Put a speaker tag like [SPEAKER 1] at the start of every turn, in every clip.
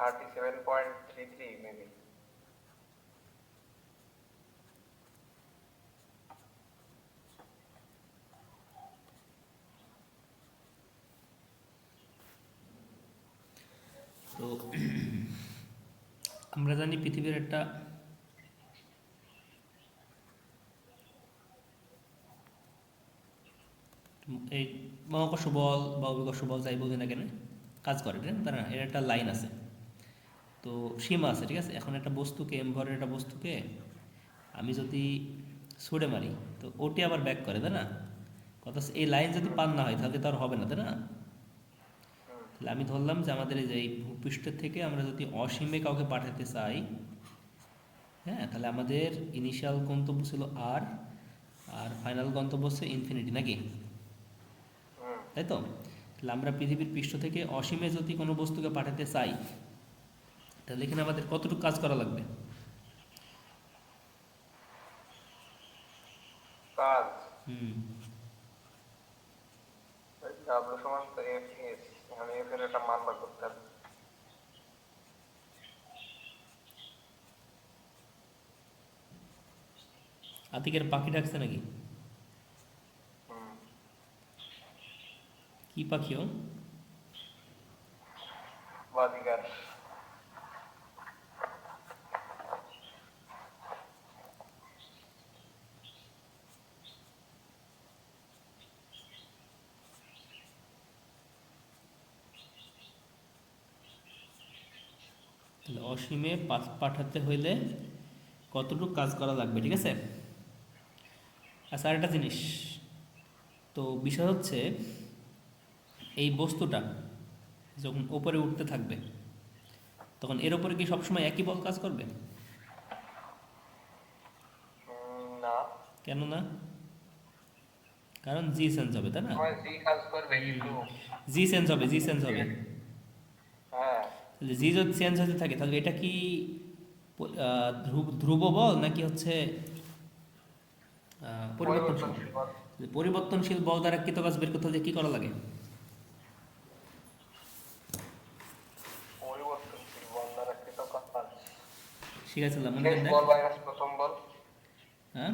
[SPEAKER 1] 37.33 maybe.
[SPEAKER 2] তো আমরা জানি পৃথিবীর একটা এই মহাকর্ষ বল বা অভিকর্ষ বল যাই বলি না কেন কাজ করে, তাই না? এর একটা লাইন আছে, তো সীমা আছে, ঠিক আছে? এখন একটা বস্তুকে, ভরের একটা বস্তুকে আমি যদি ছুড়ে মারি, তো ওটি আবার ব্যাক করে, তাই না? কথা হচ্ছে এই লাইন যদি পার না হয় তাহলে তো আর হবে না, তাই না? তাহলে আমি ধরলাম যে আমাদের এই যে এই ভূপৃষ্ঠের থেকে আমরা যদি অসীমে কাউকে পাঠাতে চাই, হ্যাঁ, তাহলে আমাদের ইনিশিয়াল গন্তব্য ছিল আর, আর ফাইনাল গন্তব্য হচ্ছে ইনফিনিটি, নাকি? তাই তো? তাহলে আমরা পৃথিবীর পৃষ্ঠ থেকে অসীমে যদি কোনো বস্তুকে পাঠাতে চাই, তাহলে এখানে আমাদের কতটুকু কাজ করা লাগবে?
[SPEAKER 1] কাজ
[SPEAKER 2] হুম
[SPEAKER 1] ডাব্লিউ সমান তো এফ এস, আমি এফ এর একটা মান বার করতে হবে।
[SPEAKER 2] আতিকের পাখি ডাকছে নাকি? কি পাখিও?
[SPEAKER 1] বাদিগার।
[SPEAKER 2] তাহলে অসীমে পাঠাতে হইলে কতটুকু কাজ করা লাগবে, ঠিক আছে? আচ্ছা, আরেকটা জিনিস, তো বিষয় হচ্ছে এই বস্তুটা যখন ওপরে উঠতে থাকবে, তখন এর উপরে কি সবসময় একই বল কাজ করবে?
[SPEAKER 1] না,
[SPEAKER 2] কেন না? কারণ জি চেঞ্জ হবে, তাই না?
[SPEAKER 1] সময় জি কাজ করবে কিন্তু
[SPEAKER 2] জি চেঞ্জ হবে, জি চেঞ্জ হবে।
[SPEAKER 1] হ্যাঁ,
[SPEAKER 2] তাহলে জি যদি চেঞ্জ হতে থাকে তাহলে এটা কি ধ্রুব বল নাকি হচ্ছে পরিবর্তনশীল?
[SPEAKER 1] পরিবর্তনশীল বল।
[SPEAKER 2] পরিবর্তনশীল বল দ্বারা কৃত কাজ বের করতে হলে কি করা লাগে?
[SPEAKER 1] পরিবর্তনশীল বল দ্বারা কৃত কাজ,
[SPEAKER 2] শিখাইছিলাম মনে
[SPEAKER 1] শেষ
[SPEAKER 2] করেন, দেখ।
[SPEAKER 1] বল মাইনাস প্রথম বল।
[SPEAKER 2] হ্যাঁ,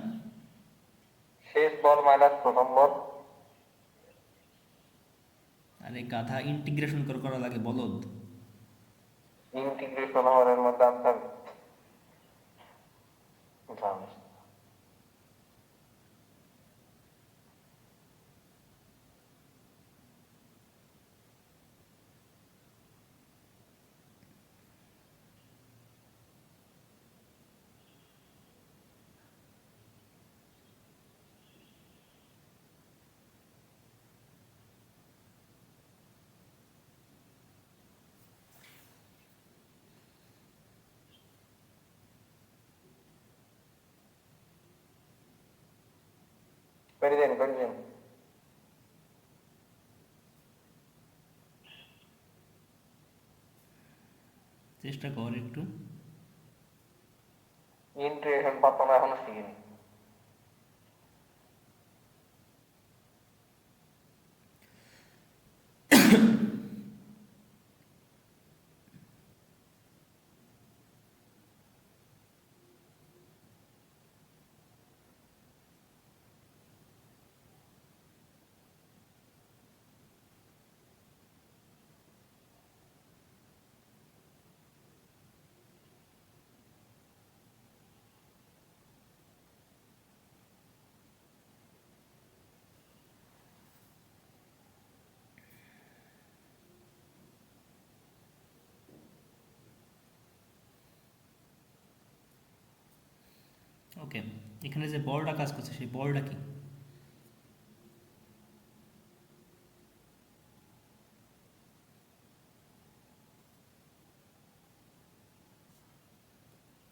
[SPEAKER 1] শেষ বল মাইনাস প্রথম বল।
[SPEAKER 2] আরে গাধা, ইন্টিগ্রেশন করে করা লাগে, বলদ।
[SPEAKER 1] ইন্টিগ্রেশন হওয়ার মধ্যে আনতে হবে। জানিস। করে দেন, করে দেন।
[SPEAKER 2] চেষ্টা কর একটু।
[SPEAKER 1] ইন্টিগ্রেশন পাতাম এখনো শিখিনি।
[SPEAKER 2] ওকে, এখানে যে বলটা কাজ করছে সেই বলটা কি?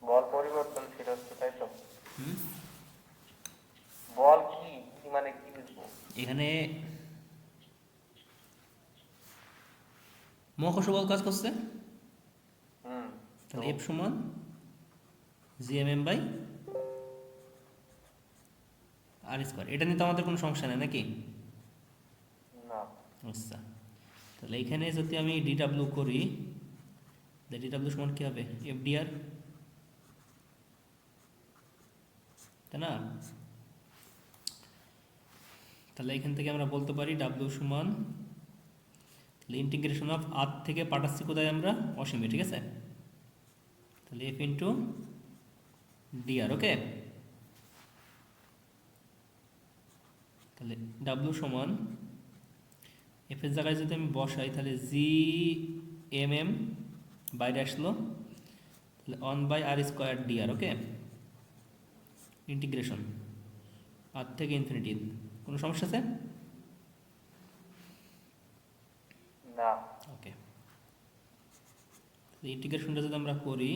[SPEAKER 1] বল পরিবর্তনশীল হচ্ছে, তাই তো?
[SPEAKER 2] হুম,
[SPEAKER 1] বল কি কি মানে কি বুঝবো?
[SPEAKER 2] এখানে মহাকর্ষ বল কাজ করছে,
[SPEAKER 1] তো
[SPEAKER 2] তাহলে এফ সমান জিএমএম বাই আর স্কোয়ার। এটা নিয়ে তো আমাদের কোনো সমস্যা নেই, নাকি?
[SPEAKER 1] না,
[SPEAKER 2] আচ্ছা, তাহলে এখানে যদি আমি ডিডাব্লিউ করি, তাহলে ডিডাব্লিউ সমান কী হবে এফডিআর, তাই না? তাহলে এখান থেকে আমরা বলতে পারি ডাব্লিউ সমান, তাহলে ইন্টিগ্রেশন অফ আর থেকে পাঠাচ্ছি কোথায় আমরা অসীমে, ঠিক আছে? তাহলে এফ ইন্টু ডিআর, ওকে। তাহলে ডাব্লিউ সমান এফ এর জায়গায় যদি আমি বসাই তাহলে জি এম এম বাইরে আসলো, তাহলে 1/r² ডিআর, ওকে। ইন্টিগ্রেশন আর থেকে ইনফিনিটি, কোনো সমস্যা আছে?
[SPEAKER 1] না।
[SPEAKER 2] ওকে, ইন্টিগ্রেশনটা যদি আমরা করি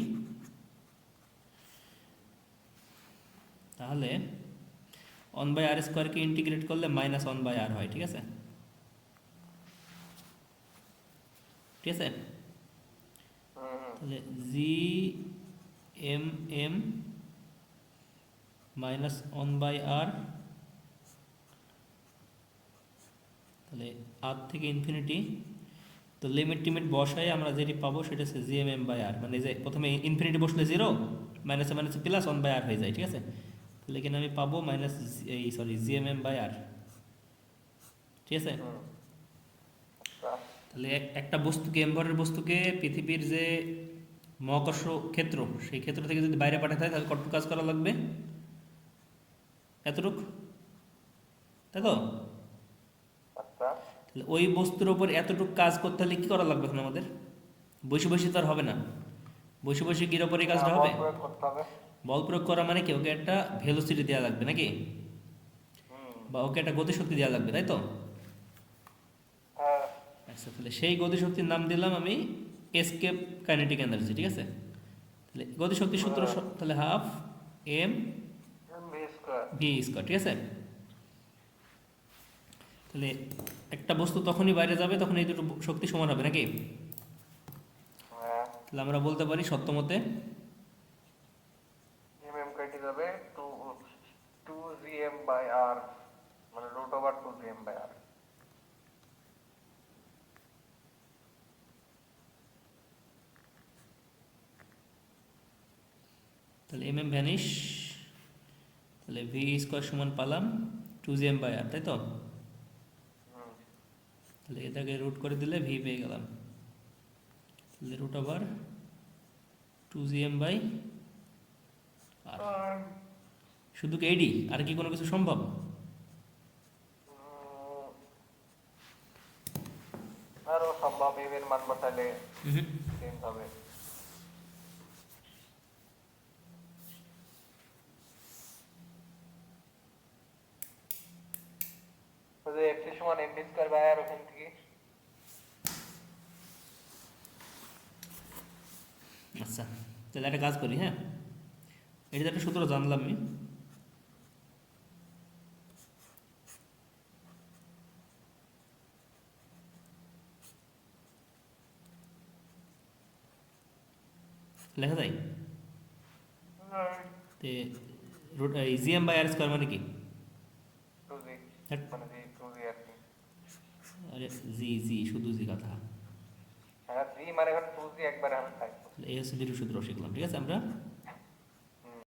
[SPEAKER 2] তাহলে 1/r² কে ইন্টিগ্রেট করলে -1/r হয়, ঠিক আছে? ঠিক আছে, তাহলে জি এম এম -1/r, তাহলে আর থেকে ইনফিনিটি, তো লিমিট টিমিট বসায় আমরা যেটি পাবো সেটা হচ্ছে জি এম এম বাই আর, মানে যে প্রথমে ইনফিনিটি বসলে 0 মাইনাসে মাইনাসে প্লাস 1/r হয়ে যায়, ঠিক আছে? তাহলে এখানে আমি পাবো জি এম এম বাই আর, ঠিক আছে? তাহলে একটা বস্তুকে, এমভরের বস্তুকে পৃথিবীর যে মহাকর্ষ ক্ষেত্র, সেই ক্ষেত্র থেকে যদি বাইরে পাঠাতে হয় তাহলে কতটুকু কাজ করা লাগবে? এতটুক, তাই তো? তাহলে ওই বস্তুর ওপর এতটুকু কাজ করতে হলে কি করা লাগবে এখন আমাদের? বসে বসে তো আর হবে না, বসে বসে কির ওপরে কাজটা হবে? বল প্রয়োগ করা মানে কি, ওকে একটা ভেলোসিটি দেওয়া লাগবে নাকি, বা ওকে একটা গতিশক্তি দেওয়া লাগবে, তাই তো? আচ্ছা, তাহলে সেই গতিশক্তির নাম দিলাম আমি এসকেপ কাইনেটিক এনার্জি, ঠিক আছে? তাহলে গতিশক্তির সূত্র তাহলে হাফ এম ভি স্কয়ার, ঠিক আছে? তাহলে একটা বস্তু তখনই বাইরে যাবে তখন এই দুটো শক্তি সমান হবে নাকি? তাহলে আমরা বলতে পারি সত্যমতে
[SPEAKER 1] mm কেটে যাবে 2gm/r, মানে √2gm/r।
[SPEAKER 2] তাহলে এম এম ভ্যানিশ, তাহলে ভি স্কয়ার সমান পালাম 2gm/r, তাই তো? তাহলে এটাকে রুট করে দিলে ভি পেয়ে গেলাম, তাহলে √2gm/r। শুধু কি এডি, আর কি কোনো কিছু সম্ভব?
[SPEAKER 1] আরো সম্ভব, এর মান বসালে সেম হবে। এফসি সমান mv²/r, ওখান থেকে
[SPEAKER 2] আচ্ছা, তাহলে একটা কাজ করি, হ্যাঁ, এটা একটা সূত্র জানলাম আমি। লেখা যায় তে gm/r² মানে কি?
[SPEAKER 1] 2g, মানে 2g আর কি।
[SPEAKER 2] আরে জি জি, শুধু জি কথা।
[SPEAKER 1] হ্যাঁ, g মানে এখন 2g একবারে আমি থাকবো।
[SPEAKER 2] এই হচ্ছে দুটো সূত্র শিখলাম, ঠিক আছে? আমরা